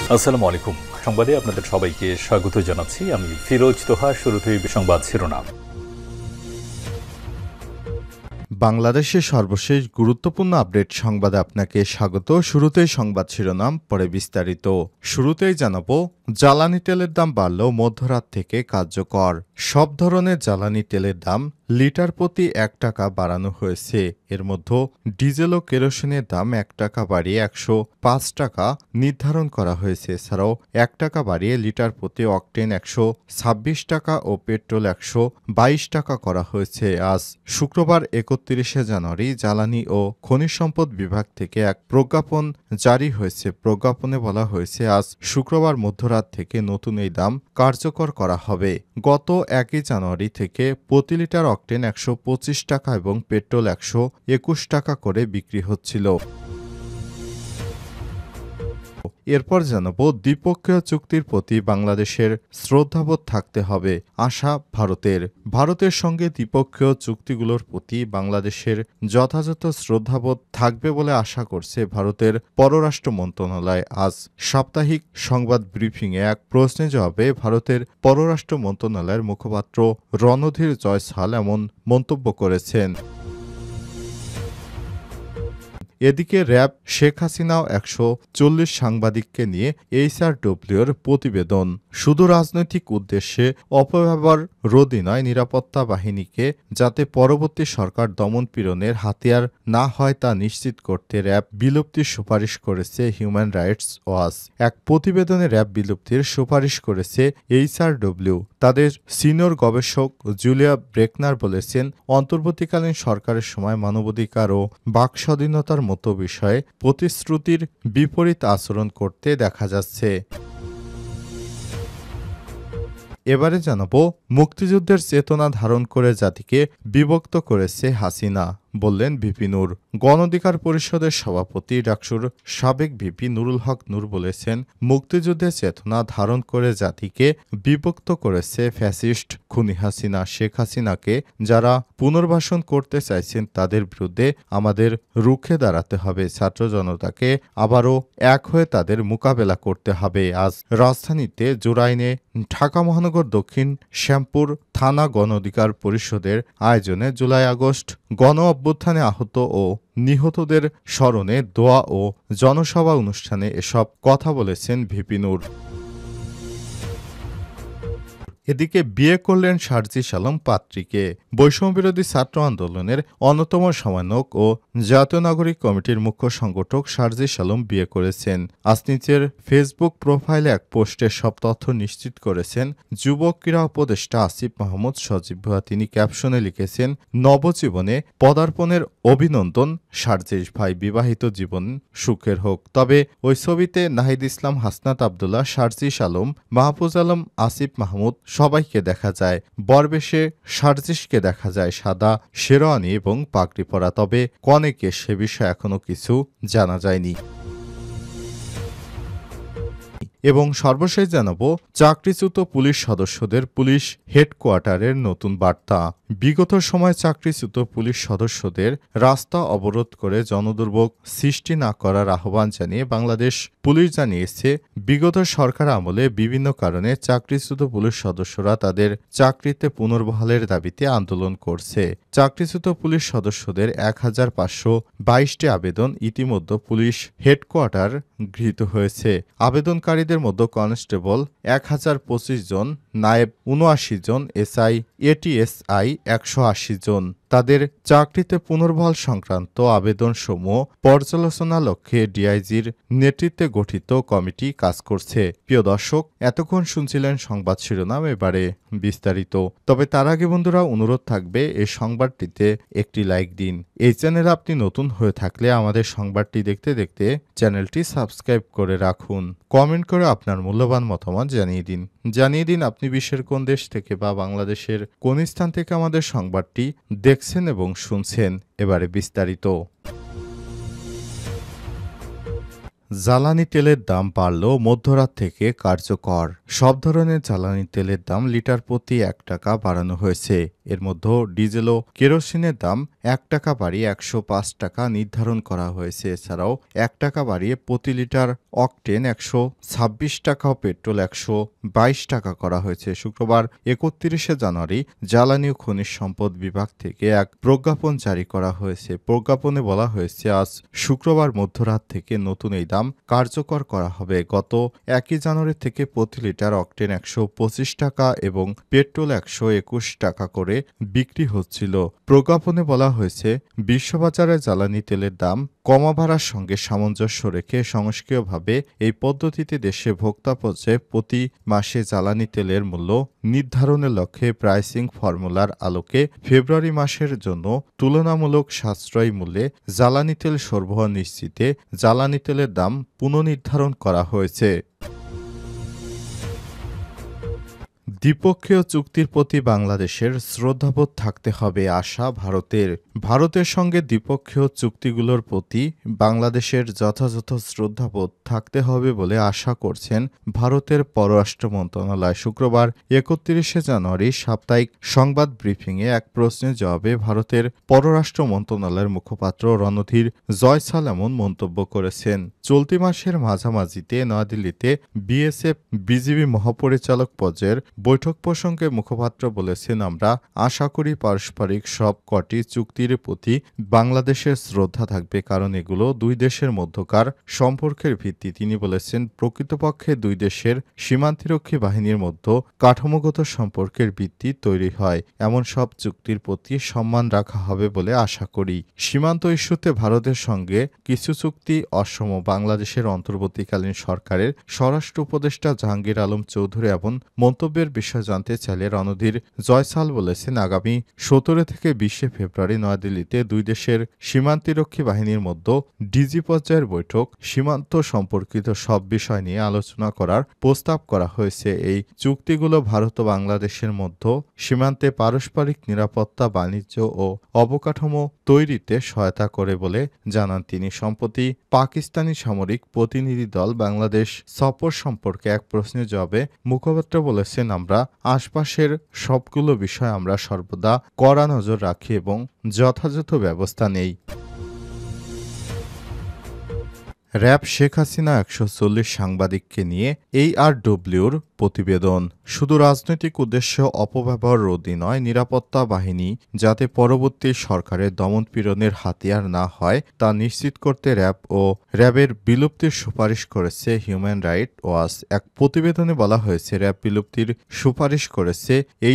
আসসালামু আলাইকুম। সংবাদে আপনাদের সবাইকে স্বাগত জানাচ্ছি। আমি ফিরোজ তোহা। শুরুতেই সংবাদ শিরোনাম। বাংলাদেশের সর্বশেষ গুরুত্বপূর্ণ আপডেট সংবাদে আপনাকে স্বাগত। শুরুতেই সংবাদ শিরোনাম, পরে বিস্তারিত। শুরুতেই জানাবো, জ্বালানি তেলের দাম বাড়লেও মধ্যরাত থেকে কার্যকর। সব ধরনের জ্বালানি তেলের দাম লিটার প্রতি ১ টাকা বাড়ানো হয়েছে। এর মধ্যে ডিজেল ও কেরোসিনের দাম ১ টাকা বাড়িয়ে ১০৫ টাকা নির্ধারণ করা হয়েছে। এছাড়াও ১ টাকা বাড়িয়ে লিটার প্রতি অকটেন ১২৬ টাকা ও পেট্রোল ১২২ টাকা করা হয়েছে। আজ শুক্রবার ৩১শে জানুয়ারি জ্বালানি ও খনিজ সম্পদ বিভাগ থেকে এক প্রজ্ঞাপন জারি হয়েছে। প্রজ্ঞাপনে বলা হয়েছে, আজ শুক্রবার মধ্যরাত থেকে নতুন এই দাম কার্যকর করা হবে। গত ১ জানুয়ারি থেকে প্রতি লিটার অকটেন ১২৫ টাকা এবং পেট্রোল ১২১ টাকা করে বিক্রি হচ্ছিল। এরপর জানাবো, দ্বিপক্ষীয় চুক্তির প্রতি বাংলাদেশের শ্রদ্ধাবোধ থাকতে হবে আশা ভারতের। ভারতের সঙ্গে দ্বিপক্ষীয় চুক্তিগুলোর প্রতি বাংলাদেশের যথাযথ শ্রদ্ধাবোধ থাকবে বলে আশা করছে ভারতের পররাষ্ট্র মন্ত্রণালয়। আজ সাপ্তাহিক সংবাদ ব্রিফিংয়ে এক প্রশ্নের জবাবে ভারতের পররাষ্ট্র মন্ত্রণালয়ের মুখপাত্র রণধীর জয়সওয়াল এমন মন্তব্য করেছেন। এদিকে র্যাব শেখ হাসিনাও ১৪০ সাংবাদিককে নিয়ে এইচআরডব্লিউর প্রতিবেদন। শুধু রাজনৈতিক উদ্দেশ্যে অপব্যবহার রোধই নয়, নিরাপত্তা বাহিনীকে যাতে পরবর্তী সরকার দমন-পীড়নের হাতিয়ার না হয় তা নিশ্চিত করতে র্যাব বিলুপ্তির সুপারিশ করেছে হিউম্যান রাইটস ওয়াচ। এক প্রতিবেদনে র্যাব বিলুপ্তির সুপারিশ করেছে এইচআরডব্লিউ। তাদের সিনিয়র গবেষক জুলিয়া ব্রেকনার বলেছেন, অন্তর্বর্তীকালীন সরকারের সময় মানবাধিকার ও বাকস্বাধীনতার মতো বিষয়ে প্রতিশ্রুতির বিপরীত আচরণ করতে দেখা যাচ্ছে। এবারে জানাবো, মুক্তিযুদ্ধের চেতনা ধারণ করে জাতিকে বিভক্ত করেছে হাসিনা, বললেন ভিপি নূর। গণ অধিকার পরিষদের সভাপতি ডাকসুর সাবেক ভিপি নুরুল হক নূর বলেছেন, মুক্তিযুদ্ধের চেতনা ধারণ করে জাতিকে বিভক্ত করেছে ফ্যাসিস্ট খুনি হাসিনা। শেখ হাসিনাকে যারা পুনর্বাসন করতে চাইছেন তাদের বিরুদ্ধে আমাদের রুখে দাঁড়াতে হবে। ছাত্র জনতাকে আবারও এক হয়ে তাদের মোকাবেলা করতে হবে। আজ রাজধানীতে জুরাইনে ঢাকা মহানগর দক্ষিণ শ্যামপুর থানা গণ অধিকার পরিষদের আয়োজনে জুলাই আগস্ট গণ অভ্যুত্থানে আহত ও নিহতদের স্মরণে দোয়া ও জনসভা অনুষ্ঠানে এসব কথা বলেছেন ভিপি নূর। এদিকে বিয়ে করলেন শারজিস আলম পাত্রীকে। বৈষম্যবিরোধী ছাত্র আন্দোলনের অন্যতম সমন্বয়ক ও জাতীয় নাগরিক কমিটির মুখ্য সংগঠক শারজিস আলম বিয়ে করেছেন। আজ নিজের ফেসবুক প্রোফাইলে এক পোস্টে সব তথ্য নিশ্চিত করেছেন যুব ক্রীড়া উপদেষ্টা আসিফ মাহমুদ সজীব ভুঁইয়া। তিনি ক্যাপশনে লিখেছেন, নবজীবনে পদার্পণের অভিনন্দন শারজিস ভাই, বিবাহিত জীবন সুখের হোক। তবে ওই ছবিতে নাহিদ ইসলাম, হাসনাত আবদুল্লাহ, শারজিস আলম, মাহফুজ আলম, আসিফ মাহমুদ সবাইকে দেখা যায়। বরবেশে শারজিসকে দেখা যায় সাদা শেরওয়ানি এবং পাগড়ি পরা। তবে কনেকে সে বিষয়ে এখনো কিছু জানা যায়নি। এবং সর্বশেষ জানাবো, চাকরিচ্যুত পুলিশ সদস্যদের পুলিশ হেডকোয়ার্টারের নতুন বার্তা। বিগত সময়ে চাকরিচ্যুত পুলিশ সদস্যদের রাস্তা অবরোধ করে জনদুর্ভোগ সৃষ্টি না করার আহ্বান জানিয়ে বাংলাদেশ পুলিশ জানিয়েছে, বিগত সরকার আমলে বিভিন্ন কারণে চাকরিচ্যুত পুলিশ সদস্যরা তাদের চাকরিতে পুনর্বহালের দাবিতে আন্দোলন করছে। চাকরিচ্যুত পুলিশ সদস্যদের ১৫২২টি আবেদন ইতিমধ্যে পুলিশ হেডকোয়ার্টার গৃহীত হয়েছে। আবেদনকারীদের মধ্যে কনস্টেবল ১০২৫ জন, নায়েব ৭৯ জন, এসআই এটিএসআই ১৮০ জন। তাদের চাকরিতে পুনর্বহাল সংক্রান্ত আবেদনসমূহ পর্যালোচনা লক্ষ্যে ডিআইজির নেতৃত্বে গঠিত কমিটি কাজ করছে। প্রিয় দর্শক, এতক্ষণ শুনছিলেন সংবাদ শিরোনাম, এবারে বিস্তারিত। তবে তার আগে বন্ধুরা, অনুরোধ থাকবে এই সংবাদটিতে একটি লাইক দিন। এই চ্যানেলে আপনি নতুন হয়ে থাকলে আমাদের সংবাদটি দেখতে দেখতে চ্যানেলটি সাবস্ক্রাইব করে রাখুন। কমেন্ট করে আপনার মূল্যবান মতামত জানিয়ে দিন আপনি বিশ্বের কোন দেশ থেকে বা বাংলাদেশের কোন স্থান থেকে আমাদের সংবাদটি দেখছেন এবং শুনছেন। এবারে বিস্তারিত। জ্বালানি তেলের দাম বাড়লেও মধ্যরাত থেকে কার্যকর। সব ধরনের জ্বালানি তেলের দাম লিটার প্রতি ১ টাকা বাড়ানো হয়েছে। এর মধ্যে ডিজেল ও কেরোসিনের দাম 1 টাকা বাড়িয়ে 105 টাকা নির্ধারণ করা হয়েছে। এছাড়াও 1 টাকা বাড়িয়ে প্রতি লিটার অকটেন 126 টাকা ও পেট্রোল 122 টাকা করা হয়েছে। শুক্রবার 31শে জানুয়ারি জ্বালানি ও খনিজ সম্পদ বিভাগ থেকে এক প্রজ্ঞাপন জারি করা হয়েছে। প্রজ্ঞাপনে বলা হয়েছে, আজ শুক্রবার মধ্যরাত থেকে নতুন এই দাম কার্যকর করা হবে। গত 1 জানুয়ারি থেকে প্রতি লিটার অকটেন 125 টাকা এবং পেট্রোল 121 টাকা করে বিক্রি হচ্ছিল। প্রজ্ঞাপনে বলা হয়েছে, বিশ্ববাজারে জ্বালানি তেলের দাম কমা বাড়ার সঙ্গে সামঞ্জস্য রেখে সংস্কীয়ভাবে এই পদ্ধতিতে দেশে ভোক্তা পর্যায়ে প্রতি মাসে জ্বালানি তেলের মূল্য নির্ধারণের লক্ষ্যে প্রাইসিং ফর্মুলার আলোকে ফেব্রুয়ারি মাসের জন্য তুলনামূলক সাশ্রয়ী মূল্যে জ্বালানি তেল সরবরাহ নিশ্চিতে জ্বালানি তেলের দাম পুনর্নির্ধারণ করা হয়েছে। দ্বিপক্ষীয় চুক্তির প্রতি বাংলাদেশের শ্রদ্ধাবোধ থাকতে হবে আশা ভারতের। ভারতের সঙ্গে দ্বিপক্ষীয় চুক্তিগুলোর প্রতি বাংলাদেশের যথাযথ শ্রদ্ধাবোধ থাকতে হবে বলে আশা করছেন ভারতের পররাষ্ট্র মন্ত্রণালয়। শুক্রবার 31শে জানুয়ারি সাপ্তাহিক সংবাদ ব্রিফিংয়ে এক প্রশ্নের জবাবে ভারতের পররাষ্ট্র মন্ত্রণালয়ের মুখপাত্র রণধীর জয়সাল এমন মন্তব্য করেছেন। চলতি মাসের মাঝামাঝিতে নয়াদিল্লিতে বিএসএফ বিজিবি মহাপরিচালক পর্যায়ের বৈঠক প্রসঙ্গে মুখপাত্র বলেছেন, আমরা আশা করি পারস্পরিক সব কটি চুক্তির প্রতি বাংলাদেশের শ্রদ্ধা থাকবে, কারণ এগুলো দুই দেশের মধ্যকার সম্পর্কের ভিত্তি। তিনি বলেছেন, প্রকৃতপক্ষে দুই দেশের সীমান্তরক্ষী বাহিনীর মধ্যে কাঠামোগত সম্পর্কের ভিত্তি তৈরি হয় এমন সব চুক্তির প্রতি সম্মান রাখা হবে বলে আশা করি। সীমান্ত ইস্যুতে ভারতের সঙ্গে কিছু চুক্তি অসম। বাংলাদেশের অন্তর্বর্তীকালীন সরকারের স্বরাষ্ট্র উপদেষ্টা জাহাঙ্গীর আলম চৌধুরী এমন মন্তব্যের বিষয় জানতে চাইলে রণধীর জয়সাল বলেছেন, আগামী 17 থেকে 20 ফেব্রুয়ারি নয়াদিল্লিতে দুই দেশের সীমান্তরক্ষী বাহিনীর মধ্যে ডিজি পর্যায়ের বৈঠক সীমান্ত সম্পর্কিত সব বিষয় নিয়ে আলোচনা করার প্রস্তাব করা হয়েছে। এই চুক্তিগুলো ভারত ও বাংলাদেশের মধ্যে সীমান্তে পারস্পরিক নিরাপত্তা, বাণিজ্য ও অবকাঠামো তৈরিতে সহায়তা করে বলে জানান তিনি। সম্প্রতি পাকিস্তানি সামরিক প্রতিনিধি দল বাংলাদেশ সফর সম্পর্কে এক প্রশ্নের জবাবে মুখপাত্র বলেছেন, আমরা আশপাশের সবগুলো বিষয় আমরা সর্বদা কড়া নজর রাখি এবং যথাযথ ব্যবস্থা নেই। র‍্যাব শেখ হাসিনা 140 সাংবাদিককে নিয়ে ARW'র প্রতিবেদন। শুধু রাজনৈতিক উদ্দেশ্যে অপব্যবহার রোধই নয়, নিরাপত্তা বাহিনী যাতে পরবর্তী সরকারের দমনপীড়নের হাতিয়ার না হয় তা নিশ্চিত করতে র্যাবের বিলুপ্তির সুপারিশ করেছে হিউম্যান রাইটস ওয়াচ। এক প্রতিবেদনে বলা হয়েছে, র্যাব বিলুপ্তির সুপারিশ করেছে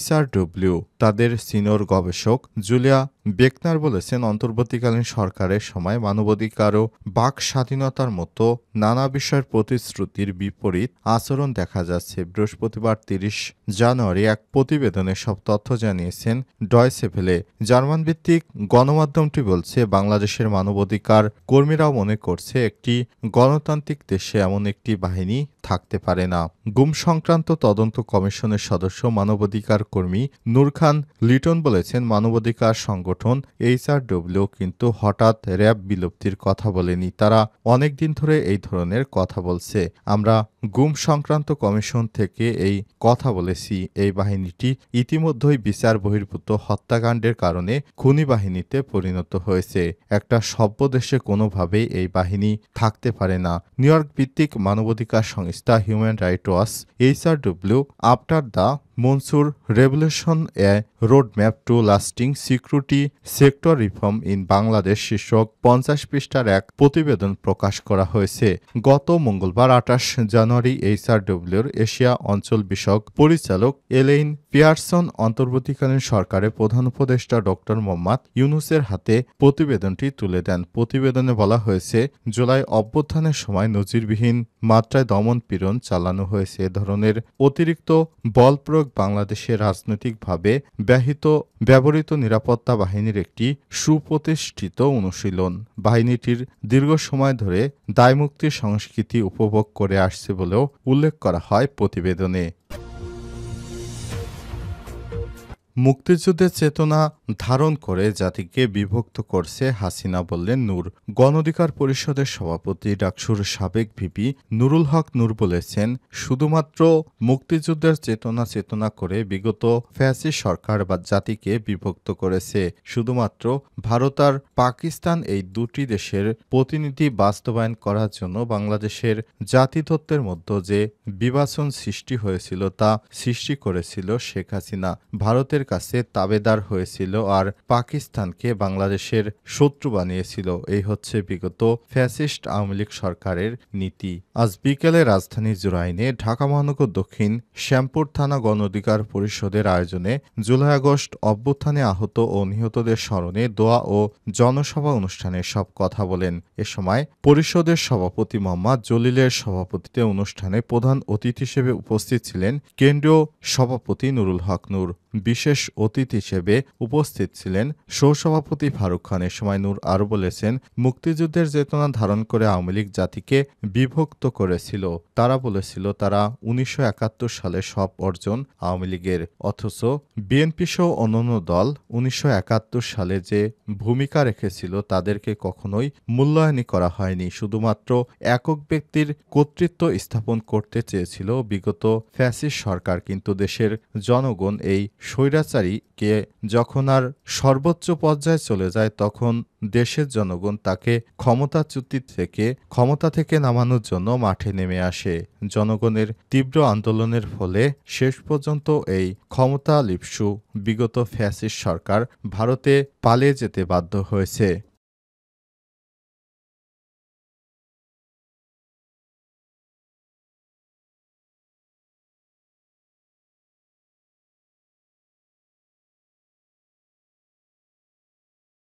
HRW। তাদের সিনিয়র গবেষক জুলিয়া বেকনার বলেছেন, অন্তর্বর্তীকালীন সরকারের সময় মানবাধিকার ও বাক স্বাধীনতার মতো নানা বিষয়ের প্রতিশ্রুতির বিপরীত আচরণ দেখা যাচ্ছে। বৃহস্পতিবার 30 জানুয়ারি এক প্রতিবেদনে সব তথ্য জানিয়েছেন ডয়চে ভেলে। জার্মান ভিত্তিক গণমাধ্যমটি বলছে, বাংলাদেশের মানবাধিকার কর্মীরাও মনে করছে একটি গণতান্ত্রিক দেশে এমন একটি বাহিনী থাকতে পারে না। গুম সংক্রান্ত তদন্ত কমিশনের সদস্য মানবাধিকার কর্মী নূর খান লিটন বলেছেন, মানবাধিকার সংগঠন HRW কিন্তু হঠাৎ র্যাব বিলুপ্তির কথা বলেনি, তারা অনেকদিন ধরে এই ধরনের কথা বলছে। আমরা গুম সংক্রান্ত কমিশন থেকে এই কথা বলেছি। এই বাহিনীটি ইতিমধ্যেই বিচার বহির্ভূত হত্যাকাণ্ডের কারণে খুনি বাহিনীতে পরিণত হয়েছে। একটা সভ্য দেশে কোনোভাবেই এই বাহিনী থাকতে পারে না। নিউ ইয়র্ক ভিত্তিক মানবাধিকার সংস্থা human rights watch HRW after the monsoon revolution a roadmap to lasting security sector reform in Bangladesh শীর্ষক 50 পৃষ্ঠার এক প্রতিবেদন প্রকাশ করা হয়েছে। গত মঙ্গলবার 28 জানুয়ারি HRW'র এশিয়া অঞ্চল বিষয়ক পরিচালক এলেইন পিয়ারসন অন্তর্বর্তীকালীন সরকারের প্রধান উপদেষ্টা ডক্টর মোহাম্মদ ইউনুসের হাতে প্রতিবেদনটি তুলে দেন। প্রতিবেদনে বলা হয়েছে, জুলাই অভ্যুত্থানের সময় নজিরবিহীন মাত্রায় দমন পীড়ন চালানো হয়েছে। এ ধরনের অতিরিক্ত বল প্রয়োগ বাংলাদেশে রাজনৈতিকভাবে ব্যবহৃত নিরাপত্তা বাহিনীর একটি সুপ্রতিষ্ঠিত অনুশীলন। বাহিনীটির দীর্ঘ সময় ধরে দায়মুক্তির সংস্কৃতি উপভোগ করে আসছে বলেও উল্লেখ করা হয় প্রতিবেদনে। মুক্তিযুদ্ধের চেতনা ধারণ করে জাতিকে বিভক্ত করছে হাসিনা, বললেন নূর। গণ অধিকার পরিষদের সভাপতি ডাকসুর সাবেক ভিপি নুরুল হক নূর বলেছেন, শুধুমাত্র মুক্তিযুদ্ধের চেতনা করে বিগত ফ্যাসিস্ট সরকার বা জাতিকে বিভক্ত করেছে। শুধুমাত্র ভারত আর পাকিস্তান এই দুটি দেশের প্রতিনিধি বাস্তবায়ন করার জন্য বাংলাদেশের জাতিতত্ত্বের মধ্যে যে বিভাজন সৃষ্টি হয়েছিল তা সৃষ্টি করেছিল শেখ হাসিনা। ভারতের কাছে তাবেদার হয়েছিল আর পাকিস্তানকে বাংলাদেশের শত্রু বানিয়েছিল। এই হচ্ছে বিগত ফ্যাসিস্ট আওয়ামী লীগ সরকারের নীতি। আজ বিকেলে রাজধানী জুরাইনে ঢাকা মহানগর দক্ষিণ শ্যামপুর থানা গণ অধিকার পরিষদের আয়োজনে জুলাই আগস্ট অভ্যুত্থানে আহত ও নিহতদের স্মরণে দোয়া ও জনসভা অনুষ্ঠানে সব কথা বলেন। এ সময় পরিষদের সভাপতি মোহাম্মদ জলিলের সভাপতিত্বে অনুষ্ঠানে প্রধান অতিথি হিসেবে উপস্থিত ছিলেন কেন্দ্রীয় সভাপতি নুরুল হক নূর। বিশেষ অতিথি হিসেবে উপস্থিত ছিলেন সহসভাপতি ফারুক খান। এ সময় নূর আরও বলেছেন, মুক্তিযুদ্ধের চেতনা ধারণ করে আওয়ামী লীগ জাতিকে বিভক্ত করেছিল। তারা বলেছিল তারা 1971 সালে সব অর্জন আওয়ামী লীগের, অথচ বিএনপি সহ অন্যান্য দল 1971 সালে যে ভূমিকা রেখেছিল তাদেরকে কখনোই মূল্যায়নই করা হয়নি। শুধুমাত্র একক ব্যক্তির কর্তৃত্ব স্থাপন করতে চেয়েছিল বিগত ফ্যাসিস্ট সরকার। কিন্তু দেশের জনগণ এই স্বৈরাচারীকে যখন আর সর্বোচ্চ পর্যায়ে চলে যায় তখন দেশের জনগণ তাকে ক্ষমতা থেকে নামানোর জন্য মাঠে নেমে আসে। জনগণের তীব্র আন্দোলনের ফলে শেষ পর্যন্ত এই ক্ষমতা লিপ্সু বিগত ফ্যাসিস্ট সরকার ভারতে পালিয়ে যেতে বাধ্য হয়েছে।